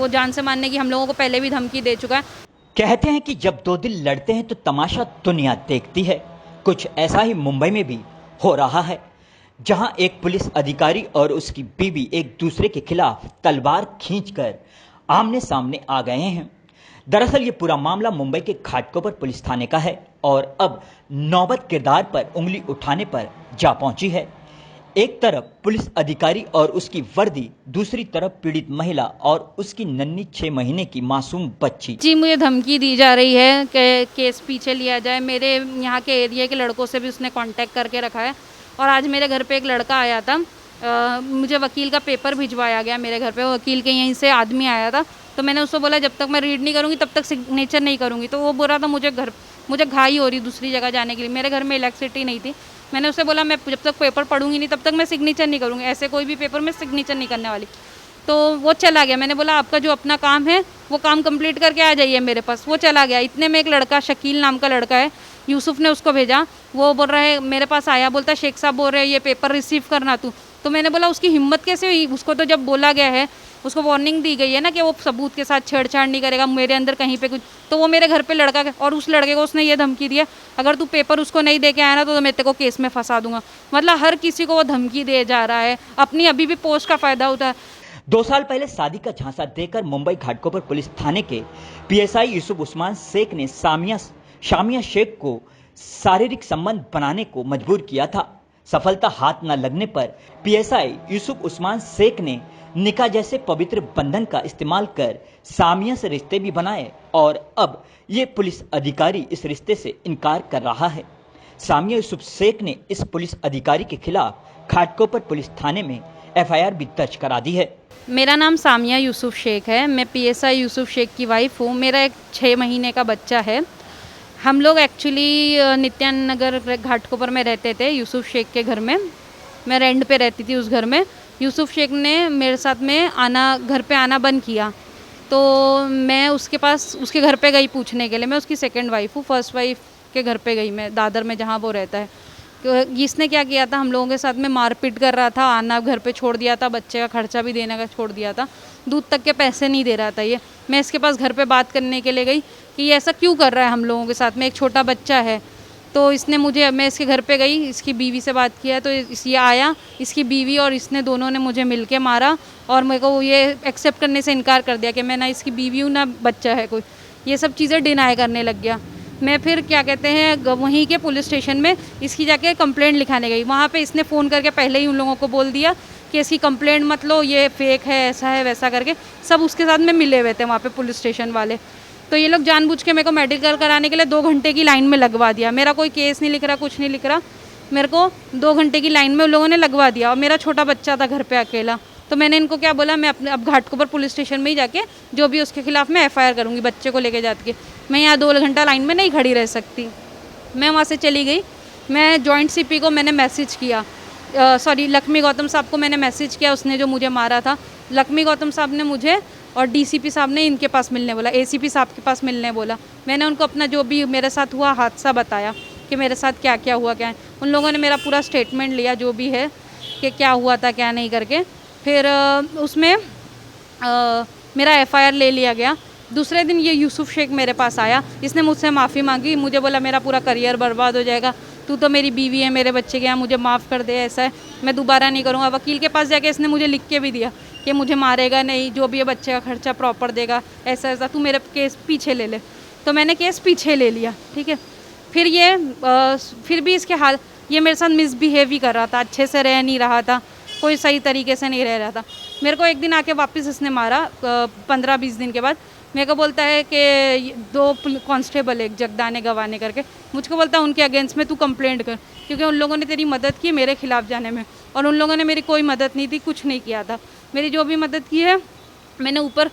वो जान से मारने की हम लोगों को पहले भी धमकी दे चुका है। कहते हैं कि जब दो दिल लड़ते हैं तो तमाशा दुनिया देखती है। कुछ ऐसा ही मुंबई में भी हो रहा है, जहां एक पुलिस अधिकारी और उसकी बीवी एक दूसरे के खिलाफ तलवार खींचकर आमने सामने आ गए हैं। दरअसल ये पूरा मामला मुंबई के घाटकोपर पुलिस थाने का है और अब नौबत किरदार पर उंगली उठाने पर जा पहुंची है। एक तरफ पुलिस अधिकारी और उसकी वर्दी, दूसरी तरफ पीड़ित महिला और उसकी नन्ही 6 महीने की मासूम बच्ची। जी, मुझे धमकी दी जा रही है कि केस पीछे लिया जाए। मेरे यहाँ के एरिया के लड़कों से भी उसने कांटेक्ट करके रखा है और आज मेरे घर पे एक लड़का आया था। मुझे वकील का पेपर भिजवाया गया मेरे घर पे। वकील के यहीं से आदमी आया था, तो मैंने उसको बोला जब तक मैं रीड नहीं करूँगी तब तक सिग्नेचर नहीं करूँगी। तो वो बोल रहा था मुझे घाई हो रही दूसरी जगह जाने के लिए। मेरे घर में इलेक्ट्रिसिटी नहीं थी। मैंने उससे बोला मैं जब तक पेपर पढ़ूंगी नहीं तब तक मैं सिग्नेचर नहीं करूँगी, ऐसे कोई भी पेपर में सिग्नेचर नहीं करने वाली। तो वो चला गया। मैंने बोला आपका जो अपना काम है वो काम कंप्लीट करके आ जाइए मेरे पास। वो चला गया। इतने में एक लड़का, शकील नाम का लड़का है, यूसुफ ने उसको भेजा। वो बोल रहा है मेरे पास आया, बोलता शेख साहब बोल रहे हैं ये पेपर रिसीव करना तू। तो मैंने बोला उसकी हिम्मत कैसे हुई? उसको तो जब बोला गया है, उसको वार्निंग दी गई है ना कि वो सबूत के साथ छेड़छाड़ नहीं करेगा, मेरे अंदर कहीं पे कुछ। तो वो मेरे घर पे लड़का, और उस लड़के को उसने ये धमकी दिया अगर तू पेपर उसको नहीं दे के आया ना तो मैं तेरे को केस में फंसा दूंगा। मतलब हर किसी को वो धमकी दे जा रहा है, अपनी अभी भी पोस्ट का फायदा उठा। 2 साल पहले शादी का झांसा देकर मुंबई घाटकोपर पुलिस थाने के पीएसआई यूसुफ उस्मान शेख ने शामिया शेख को शारीरिक संबंध बनाने को मजबूर किया था। सफलता हाथ न लगने पर पीएसआई यूसुफ उस्मान शेख ने निकाह जैसे पवित्र बंधन का इस्तेमाल कर सामिया से रिश्ते भी बनाए और अब ये पुलिस अधिकारी इस रिश्ते से इनकार कर रहा है। सामिया यूसुफ शेख ने इस पुलिस अधिकारी के खिलाफ घाटकोपर पुलिस थाने में एफआईआर भी दर्ज करा दी है। मेरा नाम सामिया यूसुफ शेख है। मैं पीएसआई यूसुफ शेख की वाइफ हूँ। मेरा एक 6 महीने का बच्चा है। हम लोग एक्चुअली नित्यानंद नगर घाटकोपर में रहते थे, यूसुफ शेख के घर में। मैं रेंट पे रहती थी उस घर में। यूसुफ शेख ने मेरे साथ में घर पे आना बंद किया, तो मैं उसके घर पे गई पूछने के लिए। मैं उसकी सेकंड वाइफ हूँ। फर्स्ट वाइफ के घर पे गई मैं, दादर में जहाँ वो रहता है। इसने क्या किया था, हम लोगों के साथ में मारपीट कर रहा था, आना घर पे छोड़ दिया था, बच्चे का खर्चा भी देने का छोड़ दिया था, दूध तक के पैसे नहीं दे रहा था ये। मैं इसके पास घर पे बात करने के लिए गई कि ये ऐसा क्यों कर रहा है हम लोगों के साथ में, एक छोटा बच्चा है। तो मैं इसके घर पे गई, इसकी बीवी से बात किया, तो ये आया, इसकी बीवी और इसने दोनों ने मुझे मिल के मारा और मेरे को ये एक्सेप्ट करने से इनकार कर दिया कि मैं ना इसकी बीवी हूँ ना बच्चा है कोई। ये सब चीज़ें डिनाई करने लग गया। मैं फिर क्या कहते हैं वहीं के पुलिस स्टेशन में इसकी जाके कंप्लेंट लिखाने गई। वहाँ पे इसने फ़ोन करके पहले ही उन लोगों को बोल दिया कि इसकी कंप्लेंट मत लो, ये फेक है, ऐसा है वैसा करके। सब उसके साथ में मिले हुए थे वहाँ पे पुलिस स्टेशन वाले। तो ये लोग जानबूझ के मेरे को मेडिकल कराने के लिए 2 घंटे की लाइन में लगवा दिया। मेरा कोई केस नहीं लिख रहा, कुछ नहीं लिख रहा, मेरे को 2 घंटे की लाइन में उन लोगों ने लगवा दिया। और मेरा छोटा बच्चा था घर पे अकेला। तो मैंने इनको क्या बोला, मैं अब घाटकोपर पुलिस स्टेशन में ही जाके जो भी उसके खिलाफ मैं एफआईआर करूँगी बच्चे को लेके जाके। मैं यहाँ 2 घंटा लाइन में नहीं खड़ी रह सकती। मैं वहाँ से चली गई। मैं जॉइंट सीपी को मैंने मैसेज किया, लक्ष्मी गौतम साहब को मैंने मैसेज किया, उसने जो मुझे मारा था। लक्ष्मी गौतम साहब ने मुझे और डीसीपी साहब ने इनके पास मिलने बोला, एसीपी साहब के पास मिलने बोला। मैंने उनको अपना जो भी मेरे साथ हुआ हादसा बताया कि मेरे साथ क्या क्या हुआ क्या है। उन लोगों ने मेरा पूरा स्टेटमेंट लिया जो भी है कि क्या हुआ था क्या नहीं करके। फिर उसमें मेरा एफआईआर ले लिया गया। दूसरे दिन ये यूसुफ शेख मेरे पास आया, इसने मुझसे माफ़ी मांगी। मुझे बोला मेरा पूरा करियर बर्बाद हो जाएगा, तू तो मेरी बीवी है, मेरे बच्चे के यहाँ, मुझे माफ़ कर दे, ऐसा है, मैं दोबारा नहीं करूँगा। वकील के पास जाके इसने मुझे लिख के भी दिया कि मुझे मारेगा नहीं, जो भी है बच्चे का खर्चा प्रॉपर देगा, ऐसा ऐसा, तू मेरा केस पीछे ले ले। तो मैंने केस पीछे ले लिया, ठीक है। फिर भी इसके हाल ये मेरे साथ मिसबिहेव ही कर रहा था, अच्छे से रह नहीं रहा था, कोई सही तरीके से नहीं रह रहा था। मेरे को एक दिन आके वापस इसने मारा, 15-20 दिन के बाद। मेरे को बोलता है कि 2 कांस्टेबल, एक जगदाने गवाने करके, मुझको बोलता है उनके अगेंस्ट में तू कंप्लेंट कर, क्योंकि उन लोगों ने तेरी मदद की मेरे खिलाफ जाने में, और उन लोगों ने मेरी कोई मदद नहीं थी, कुछ नहीं किया था। मेरी जो भी मदद की है मैंने ऊपर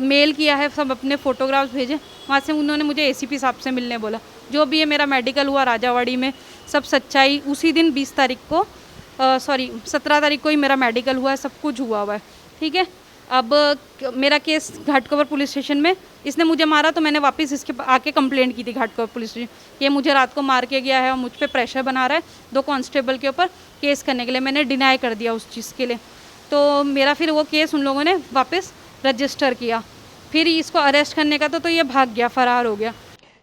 मेल किया है, सब अपने फ़ोटोग्राफ्स भेजे। वहाँ से उन्होंने मुझे एसीपी साहब से मिलने बोला। जो भी है मेरा मेडिकल हुआ राजावाड़ी में, सब सच्चाई उसी दिन 17 तारीख को ही मेरा मेडिकल हुआ है, सब कुछ हुआ है, ठीक है। अब मेरा केस घाटकोपर पुलिस स्टेशन में, इसने मुझे मारा तो मैंने वापस इसके आके कंप्लेंट की थी घाटकोपर पुलिस स्टेशन। ये मुझे रात को मार के गया है और मुझ पे प्रेशर बना रहा है 2 कांस्टेबल के ऊपर केस करने के लिए। मैंने डिनाई कर दिया उस चीज़ के लिए। तो मेरा फिर वो केस उन लोगों ने वापस रजिस्टर किया। फिर इसको अरेस्ट करने का तो ये भाग गया, फरार हो गया।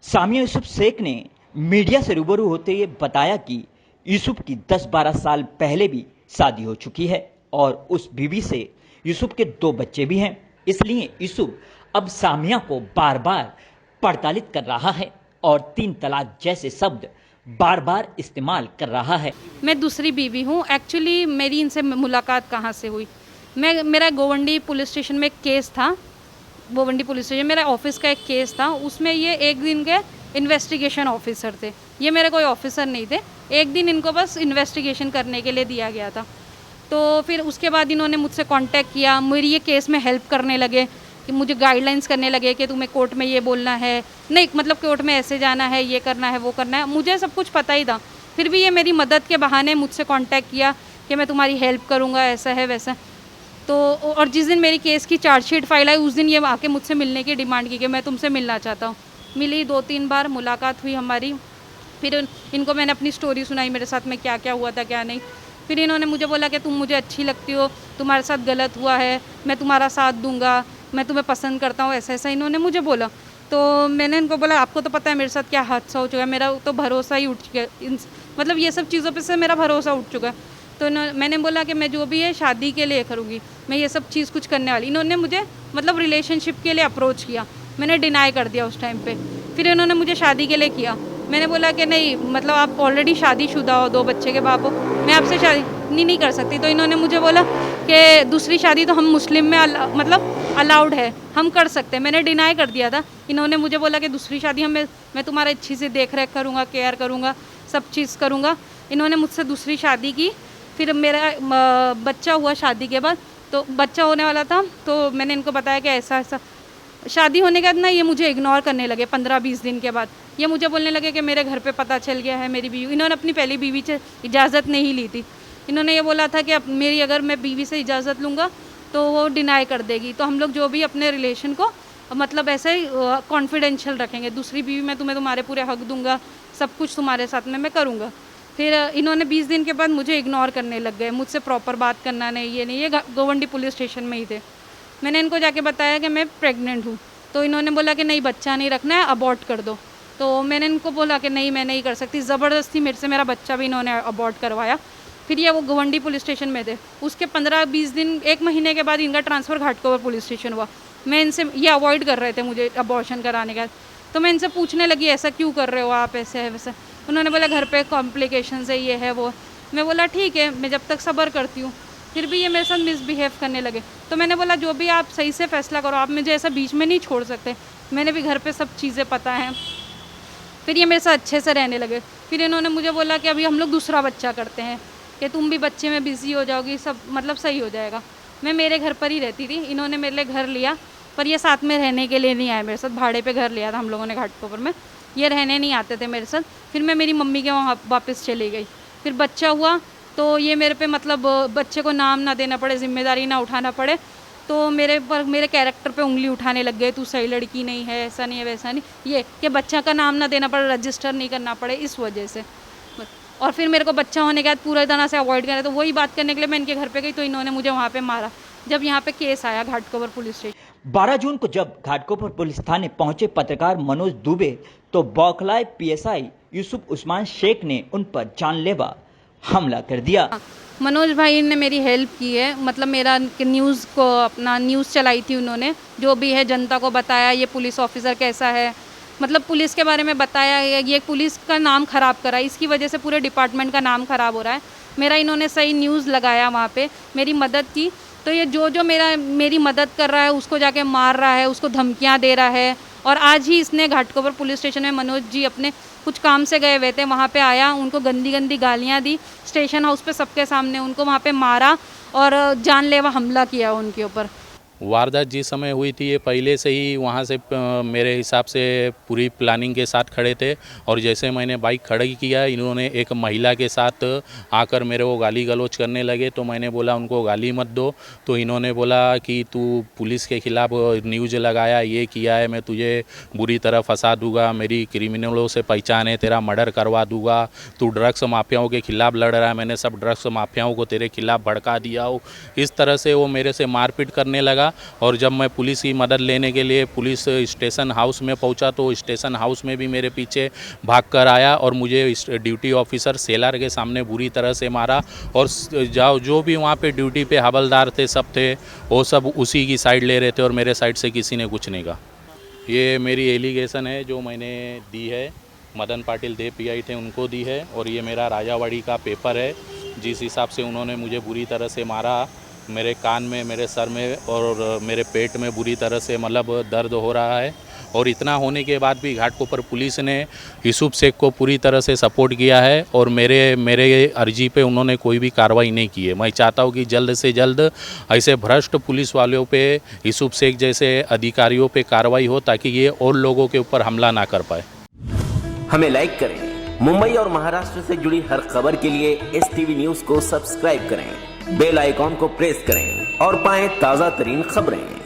सामिया यूसुफ शेख ने मीडिया से रूबरू होते हुए बताया कि यूसुफ की 10-12 साल पहले भी शादी हो चुकी है और उस बीवी से यूसुफ के 2 बच्चे भी हैं। इसलिए यूसुफ अब सामिया को बार बार प्रताड़ित कर रहा है और 3 तलाक जैसे शब्द बार बार इस्तेमाल कर रहा है। मैं दूसरी बीवी हूँ। एक्चुअली मेरी इनसे मुलाकात कहाँ से हुई, मेरा गोवंडी पुलिस स्टेशन में एक केस था। गोवंडी पुलिस स्टेशन मेरा ऑफिस का एक केस था, उसमें ये एक दिन के इन्वेस्टिगेशन ऑफिसर थे। ये मेरे कोई ऑफिसर नहीं थे, एक दिन इनको बस इन्वेस्टिगेशन करने के लिए दिया गया था। तो फिर उसके बाद इन्होंने मुझसे कांटेक्ट किया, मेरी ये केस में हेल्प करने लगे कि मुझे गाइडलाइंस करने लगे कि तुम्हें कोर्ट में ये बोलना है, नहीं मतलब कोर्ट में ऐसे जाना है, ये करना है, वो करना है। मुझे सब कुछ पता ही था, फिर भी ये मेरी मदद के बहाने मुझसे कांटेक्ट किया कि मैं तुम्हारी हेल्प करूँगा, ऐसा है वैसा। तो और जिस दिन मेरी केस की चार्जशीट फाइल आई, उस दिन ये आके मुझसे मिलने की डिमांड की कि मैं तुमसे मिलना चाहता हूँ। मिली, 2-3 बार मुलाकात हुई हमारी। फिर इनको मैंने अपनी स्टोरी सुनाई, मेरे साथ में क्या क्या हुआ था क्या नहीं। फिर इन्होंने मुझे बोला कि तुम मुझे अच्छी लगती हो, तुम्हारे साथ गलत हुआ है, मैं तुम्हारा साथ दूंगा, मैं तुम्हें पसंद करता हूँ, ऐसा ऐसा इन्होंने मुझे बोला। तो मैंने इनको बोला आपको तो पता है मेरे साथ क्या हादसा हो चुका है, मेरा तो भरोसा ही उठ चुका है, मतलब ये सब चीज़ों पे से मेरा भरोसा उठ चुका है। तो मैंने बोला कि मैं जो भी है शादी के लिए करूँगी, मैं ये सब चीज़ कुछ करने वाली। इन्होंने मुझे मतलब रिलेशनशिप के लिए अप्रोच किया, मैंने डिनाई कर दिया उस टाइम पे। फिर इन्होंने मुझे शादी के लिए किया, मैंने बोला कि नहीं, मतलब आप ऑलरेडी शादीशुदा हो, 2 बच्चे के बाप हो, मैं आपसे शादी नहीं कर सकती। तो इन्होंने मुझे बोला कि दूसरी शादी तो हम मुस्लिम में मतलब अलाउड है, हम कर सकते हैं। मैंने डिनाई कर दिया था। इन्होंने मुझे बोला कि दूसरी शादी मैं तुम्हारा अच्छी से देख रेख करूँगा, केयर करूँगा, सब चीज़ करूँगा। इन्होंने मुझसे दूसरी शादी की। फिर मेरा बच्चा हुआ शादी के बाद, तो बच्चा होने वाला था, तो मैंने इनको बताया कि ऐसा ऐसा। शादी होने के बाद ना ये मुझे इग्नोर करने लगे। 15-20 दिन के बाद ये मुझे बोलने लगे कि मेरे घर पे पता चल गया है मेरी बीवी। इन्होंने अपनी पहली बीवी से इजाज़त नहीं ली थी। इन्होंने ये बोला था कि अब मेरी अगर मैं बीवी से इजाज़त लूँगा तो वो डिनाई कर देगी, तो हम लोग जो भी अपने रिलेशन को मतलब ऐसे ही कॉन्फिडेंशियल रखेंगे। दूसरी बीवी मैं तुम्हारे पूरे हक दूंगा, सब कुछ तुम्हारे साथ में मैं करूँगा। फिर इन्होंने 20 दिन के बाद मुझे इग्नोर करने लग गए, मुझसे प्रॉपर बात करना नहीं, ये नहीं। ये गोवंडी पुलिस स्टेशन में ही थे। मैंने इनको जाके बताया कि मैं प्रेग्नेंट हूँ, तो इन्होंने बोला कि नहीं, बच्चा नहीं रखना है, अबॉर्ट कर दो। तो मैंने इनको बोला कि नहीं, मैं नहीं कर सकती। ज़बरदस्ती मेरे से मेरा बच्चा भी इन्होंने अबॉर्ट करवाया। फिर ये वो गोवंडी पुलिस स्टेशन में थे। उसके 15-20 दिन, 1 महीने के बाद इनका ट्रांसफ़र घाटकोपर पुलिस स्टेशन हुआ। मैं इनसे ये अवॉइड कर रहे थे मुझे अबॉर्शन कराने का, तो मैं इनसे पूछने लगी ऐसा क्यों कर रहे हो आप, ऐसे है वैसे। उन्होंने बोला घर पे कॉम्प्लिकेशंस है, ये है वो। मैं बोला ठीक है, मैं जब तक सब्र करती हूँ। फिर भी ये मेरे साथ मिसबिहेव करने लगे। तो मैंने बोला जो भी आप सही से फैसला करो, आप मुझे ऐसा बीच में नहीं छोड़ सकते, मैंने भी घर पे सब चीज़ें पता हैं। फिर ये मेरे साथ अच्छे से रहने लगे। फिर इन्होंने मुझे बोला कि अभी हम लोग दूसरा बच्चा करते हैं, कि तुम भी बच्चे में बिज़ी हो जाओगी, सब मतलब सही हो जाएगा। मैं मेरे घर पर ही रहती थी, इन्होंने मेरे लिए घर लिया, पर ये साथ में रहने के लिए नहीं आए मेरे साथ। भाड़े पे घर लिया था हम लोगों ने घाटकोपर में, ये रहने नहीं आते थे मेरे साथ। फिर मैं मेरी मम्मी के वहाँ वापस चली गई। फिर बच्चा हुआ तो ये मेरे पे मतलब बच्चे को नाम ना देना पड़े, जिम्मेदारी ना उठाना पड़े, तो मेरे कैरेक्टर पे उंगली उठाने लग गए, तू सही लड़की नहीं है, ऐसा नहीं है वैसा नहीं, ये कि बच्चा का नाम ना देना पड़े, रजिस्टर नहीं करना पड़े, इस वजह से। और फिर मेरे को बच्चा होने के बाद पूरी तरह से अवॉइड करा, तो वही बात करने के लिए मैं इनके घर पे गई, तो इन्होंने मुझे वहाँ पे मारा जब यहाँ पे केस आया घाटकोपर पुलिस स्टेशन। 12 जून को जब घाटकोपर पुलिस थाने पहुंचे पत्रकार मनोज दुबे, तो बौखलाए पीएसआई यूसुफ उस्मान शेख ने उन पर जानलेवा हमला कर दिया। मनोज भाई ने मेरी हेल्प की है, मतलब मेरा न्यूज़ को, अपना न्यूज़ चलाई थी उन्होंने, जो भी है जनता को बताया ये पुलिस ऑफिसर कैसा है, मतलब पुलिस के बारे में बताया, ये पुलिस का नाम ख़राब करा, इसकी वजह से पूरे डिपार्टमेंट का नाम ख़राब हो रहा है। मेरा इन्होंने सही न्यूज़ लगाया, वहाँ पे मेरी मदद की। तो ये जो मेरी मदद कर रहा है उसको जाके मार रहा है, उसको धमकियाँ दे रहा है। और आज ही इसने घाटकोपर पुलिस स्टेशन में मनोज जी अपने कुछ काम से गए हुए थे, वहाँ पे आया, उनको गंदी गंदी गालियाँ दी स्टेशन हाउस पे सबके सामने, उनको वहाँ पे मारा और जानलेवा हमला किया उनके ऊपर। वारदात जिस समय हुई थी ये पहले से ही वहाँ से मेरे हिसाब से पूरी प्लानिंग के साथ खड़े थे, और जैसे मैंने बाइक खड़ी किया इन्होंने एक महिला के साथ आकर मेरे को गाली गलौज करने लगे। तो मैंने बोला उनको गाली मत दो, तो इन्होंने बोला कि तू पुलिस के खिलाफ न्यूज़ लगाया, ये किया है, मैं तुझे बुरी तरह फंसा दूंगा, मेरी क्रिमिनलों से पहचान है, तेरा मर्डर करवा दूंगा, तू ड्रग्स माफियाओं के खिलाफ लड़ रहा है, मैंने सब ड्रग्स माफियाओं को तेरे खिलाफ भड़का दिया हो। इस तरह से वो मेरे से मारपीट करने लगा। और जब मैं पुलिस की मदद लेने के लिए पुलिस स्टेशन हाउस में पहुंचा तो स्टेशन हाउस में भी मेरे पीछे भाग कर आया और मुझे ड्यूटी ऑफिसर सेलर के सामने बुरी तरह से मारा। और जो भी वहाँ पे ड्यूटी पे हवलदार थे सब थे, वो सब उसी की साइड ले रहे थे और मेरे साइड से किसी ने कुछ नहीं कहा। ये मेरी एलिगेशन है जो मैंने दी है, मदन पाटिल देव पीआई थे उनको दी है। और ये मेरा राजावाड़ी का पेपर है जिस हिसाब से उन्होंने मुझे बुरी तरह से मारा, मेरे कान में, मेरे सर में और मेरे पेट में बुरी तरह से मतलब दर्द हो रहा है। और इतना होने के बाद भी घाटकोपर पुलिस ने यूसुफ शेख को पूरी तरह से सपोर्ट किया है और मेरे अर्जी पे उन्होंने कोई भी कार्रवाई नहीं की है। मैं चाहता हूँ कि जल्द से जल्द ऐसे भ्रष्ट पुलिस वालों पे, यूसुफ शेख जैसे अधिकारियों पे कार्रवाई हो ताकि ये और लोगों के ऊपर हमला ना कर पाए। हमें लाइक करें। मुंबई और महाराष्ट्र से जुड़ी हर खबर के लिए STV न्यूज को सब्सक्राइब करें, बेल आइकॉन को प्रेस करें और पाएं ताजा तरीन खबरें।